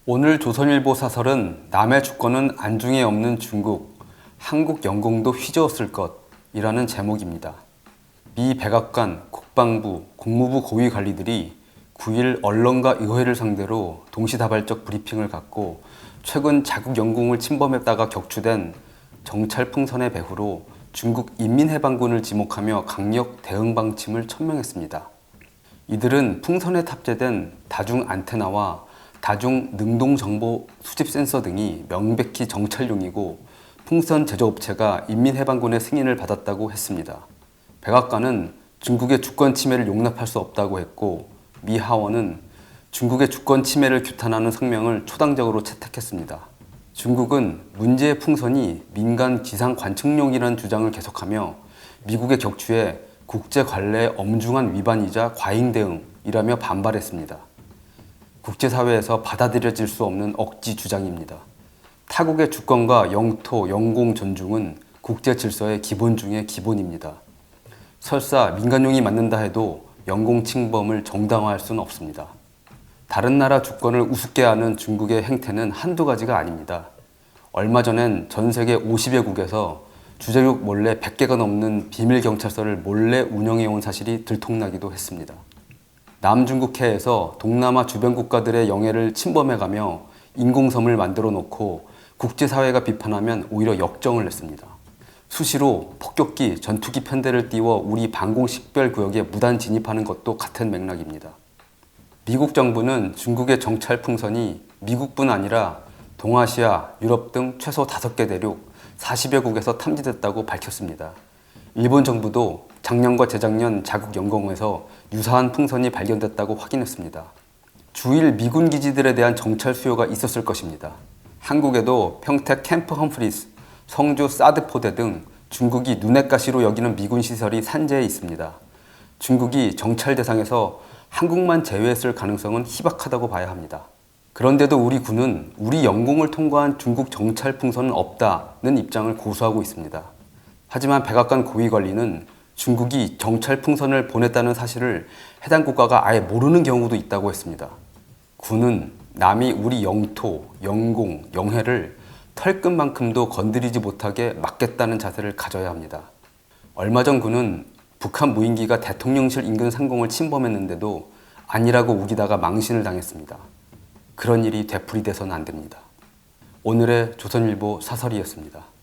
오늘 조선일보 사설은 남의 주권은 안중에 없는 중국, 한국 영공도 휘저었을 것이라는 제목입니다. 미 백악관, 국방부, 국무부 고위 관리들이 9일 언론과 의회를 상대로 동시다발적 브리핑을 갖고 최근 자국 영공을 침범했다가 격추된 정찰 풍선의 배후로 중국 인민해방군을 지목하며 강력 대응 방침을 천명했습니다. 이들은 풍선에 탑재된 다중 안테나와 다중 능동정보 수집 센서 등이 명백히 정찰용이고 풍선 제조업체가 인민해방군의 승인을 받았다고 했습니다. 백악관은 중국의 주권 침해를 용납할 수 없다고 했고, 미 하원은 중국의 주권 침해를 규탄하는 성명을 초당적으로 채택했습니다. 중국은 문제의 풍선이 민간 기상 관측용이라는 주장을 계속하며 미국의 격추에 국제 관례의 엄중한 위반이자 과잉 대응이라며 반발했습니다. 국제사회에서 받아들여질 수 없는 억지 주장입니다. 타국의 주권과 영토, 영공 존중은 국제 질서의 기본 중의 기본입니다. 설사 민간용이 맞는다 해도 영공 침범을 정당화할 수는 없습니다. 다른 나라 주권을 우습게 하는 중국의 행태는 한두 가지가 아닙니다. 얼마 전엔 전 세계 50여 국에서 주재국 몰래 100개가 넘는 비밀 경찰서를 몰래 운영해온 사실이 들통나기도 했습니다. 남중국해에서 동남아 주변 국가들의 영해를 침범해가며 인공섬을 만들어 놓고 국제사회가 비판하면 오히려 역정을 냈습니다. 수시로 폭격기, 전투기 편대를 띄워 우리 방공식별구역에 무단 진입하는 것도 같은 맥락입니다. 미국 정부는 중국의 정찰 풍선이 미국뿐 아니라 동아시아, 유럽 등 최소 5개 대륙 40여 국에서 탐지됐다고 밝혔습니다. 일본 정부도 작년과 재작년 자국 영공에서 유사한 풍선이 발견됐다고 확인했습니다. 주일 미군 기지들에 대한 정찰 수요가 있었을 것입니다. 한국에도 평택 캠프 험프리스, 성주 사드포대 등 중국이 눈엣 가시로 여기는 미군 시설이 산재해 있습니다. 중국이 정찰 대상에서 한국만 제외했을 가능성은 희박하다고 봐야 합니다. 그런데도 우리 군은 우리 영공을 통과한 중국 정찰 풍선은 없다는 입장을 고수하고 있습니다. 하지만 백악관 고위관리는 중국이 정찰 풍선을 보냈다는 사실을 해당 국가가 아예 모르는 경우도 있다고 했습니다. 군은 남이 우리 영토, 영공, 영해를 털끝만큼도 건드리지 못하게 막겠다는 자세를 가져야 합니다. 얼마 전 군은 북한 무인기가 대통령실 인근 상공을 침범했는데도 아니라고 우기다가 망신을 당했습니다. 그런 일이 되풀이돼서는 안 됩니다. 오늘의 조선일보 사설이었습니다.